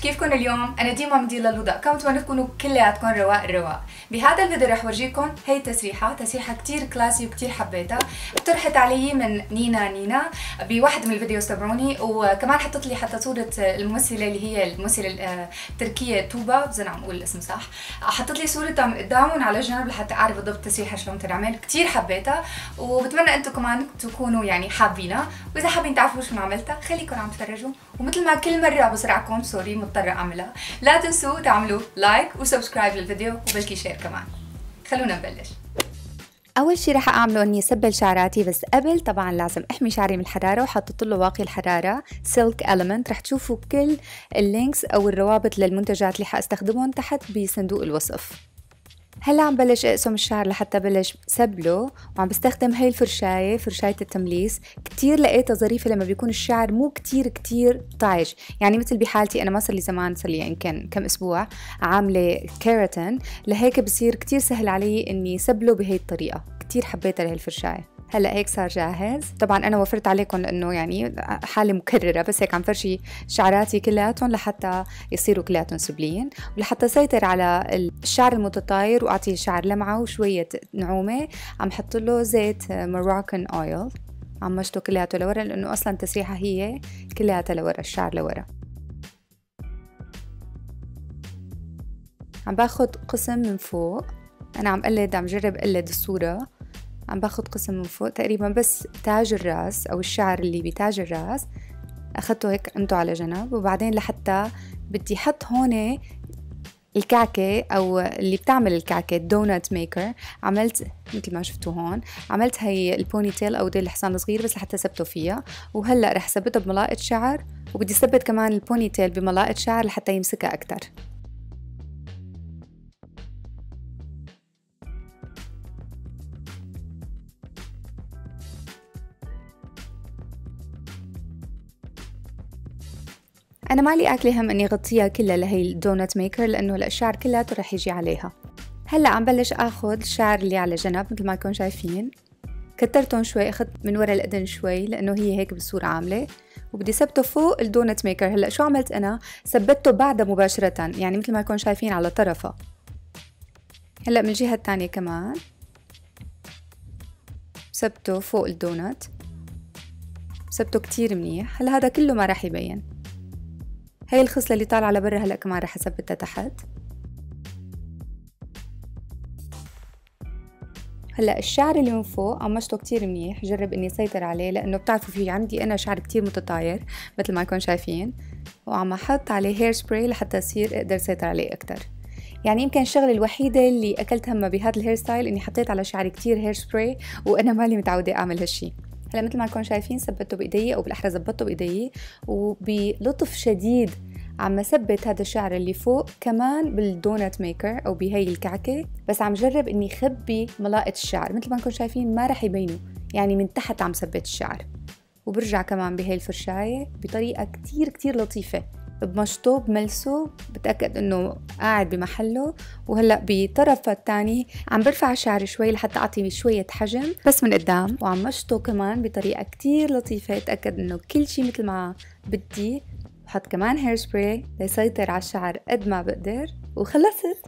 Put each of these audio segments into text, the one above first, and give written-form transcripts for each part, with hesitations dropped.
كيفكن اليوم؟ أنا ديما مدير للوضع، بتمنى تكونوا كلياتكم رواق الرواق. بهذا الفيديو رح ورجيكم هي تسريحة كتير كلاسي وكتير حبيتها، اقترحت علي من نينا بواحد من الفيديوز تبعوني، وكمان حطت لي حتى صورة الممثلة اللي هي الممثلة التركية توبا، بظن عم اقول الاسم صح، حطت لي صورتها من قدامهم على جنب لحتى اعرف بالضبط التسريحة شلون تنعمل، كتير حبيتها وبتمنى انتم كمان تكونوا يعني حابينها، واذا حابين تعرفوا شو عملتها خليكم عم تفرجوا، ومثل ما كل مرة بسرعكم سوري مضطرة اعملها، لا تنسوا تعملوا لايك وسبسكرايب للفيديو وبلكي شير كمان. خلونا نبلش. اول شي رح اعمله اني سبل شعراتي، بس قبل طبعا لازم احمي شعري من الحراره، وحطيت له واقي الحراره سيلك إليمنت. رح تشوفوا كل اللينكس او الروابط للمنتجات اللي حاستخدمهم تحت بصندوق الوصف. هلا عم بلش اقسم الشعر لحتى بلش سبله، وعم بستخدم هاي الفرشاية، فرشاية التمليس، كتير لقيتها ظريفة لما بيكون الشعر مو كتير طايش، يعني مثل بحالتي انا ما صار لي زمان، صار لي يمكن كم اسبوع عاملة كيراتين، لهيك بصير كتير سهل علي اني سبله بهي الطريقة، كتير حبيتها لهي الفرشاية. هلا هيك صار جاهز. طبعا انا وفرت عليكم لانه يعني حالة مكررة، بس هيك عم فرشي شعراتي كلياتهم لحتى يصيروا كلياتهم سبلين، ولحتى سيطر على الشعر المتطاير واعطي الشعر لمعة وشوية نعومة، عم حط له زيت موروكان اويل، عم مشطه كلياته لورا لانه اصلا التسريحة هي كلياتها لورا، الشعر لورا. عم باخد قسم من فوق، انا عم جرب اقلد الصورة، عم باخد قسم من فوق تقريبا بس تاج الراس او الشعر اللي بتاج الراس، اخدته هيك قمته على جنب، وبعدين لحتى بدي احط هون الكعكة او اللي بتعمل الكعكة الدونات ميكر، عملت مثل ما شفتوا هون، عملت هي البوني تيل او ديل الحصان الصغير بس لحتى ثبته فيها، وهلا رح ثبتها بملاقة شعر، وبدي ثبت كمان البوني تيل بملاقة شعر لحتى يمسكها اكتر. أنا مالي أكلي هم إني غطيها كلها لهي الدونات ميكر لأنه الشعر كلياته رح يجي عليها. هلا عم بلش آخد الشعر اللي على جنب مثل ما كنتم شايفين، كترتهم شوي، أخذت من ورا الأذن شوي لأنه هي هيك بالصورة عاملة، وبدي ثبته فوق الدونات ميكر. هلا شو عملت أنا؟ ثبته بعدها مباشرة، يعني مثل ما كنتم شايفين على طرفها. هلا من الجهة الثانية كمان ثبته فوق الدونات، ثبته كتير منيح. هلا هذا كله ما رح يبين، هاي الخصلة اللي طالعة لبرا هلأ كمان رح أثبتها تحت. هلأ الشعر اللي من فوق عم مشطه كتير منيح، جرب إني سيطر عليه لأنه بتعرفوا في عندي أنا شعر كتير متطاير مثل ما كنتم شايفين، وعم أحط عليه هير سبراي لحتى يصير أقدر سيطر عليه أكتر. يعني يمكن الشغلة الوحيدة اللي أكلت همها بهذا الهير ستايل إني حطيت على شعري كتير هير سبراي، وأنا مالي متعودة أعمل هالشي. هلا مثل ما كنتم شايفين ثبته بايدي، او بالاحرى زبطته بايدي، وبلطف شديد عم ثبت هذا الشعر اللي فوق كمان بالدونات ميكر او بهي الكعكه، بس عم جرب اني خبي ملاقة الشعر مثل ما كنتم شايفين ما رح يبينوا، يعني من تحت عم ثبت الشعر. وبرجع كمان بهي الفرشايه بطريقه كتير لطيفه، بمشطه بملسه بتأكد انه قاعد بمحله. وهلأ بطرفه الثاني عم برفع الشعر شوي لحتى اعطي شوية حجم بس من قدام، وعم مشطه كمان بطريقة كتير لطيفة، اتأكد انه كل شي مثل ما بدي. بحط كمان هير سبراي ليسيطر على الشعر قد ما بقدر، وخلصت.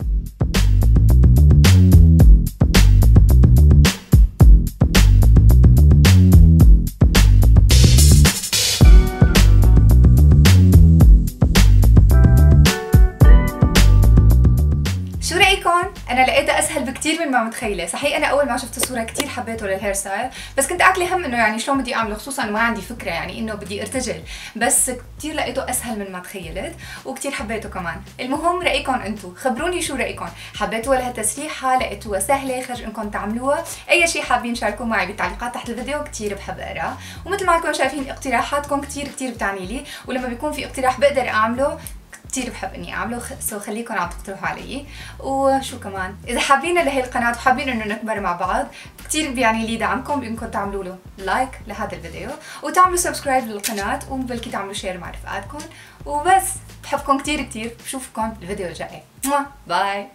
انا لقيتها اسهل بكتير من ما متخيله. صحيح انا اول ما شفت الصوره كتير حبيته للهير ستايل، بس كنت اكلي هم انه يعني شلون بدي اعمله، خصوصا ما عندي فكره يعني انه بدي ارتجل، بس كتير لقيته اسهل من ما تخيلت وكتير حبيته كمان. المهم رايكم انتم، خبروني شو رايكم، حبيتوها لهالتسريحه، لقيتوها سهله خرج انكم تعملوها؟ اي شيء حابين شاركوه معي بالتعليقات تحت الفيديو، كتير بحب اقرا. ومثل ما انكم شايفين اقتراحاتكم كتير بتعني لي، ولما بيكون في اقتراح بقدر اعمله كتير بحب اني اعمله، خليكم عم تقترحوا علي. وشو كمان، اذا حابين لهي القناه وحابين انه نكبر مع بعض، كتير بيعني لي دعمكم بانكم تعملوا له لايك لهذا الفيديو وتعملوا سبسكرايب للقناه وبلكي تعملوا شير مع رفقاتكم. وبس، بحبكم كتير كتير، بشوفكم الفيديو الجاي. باي.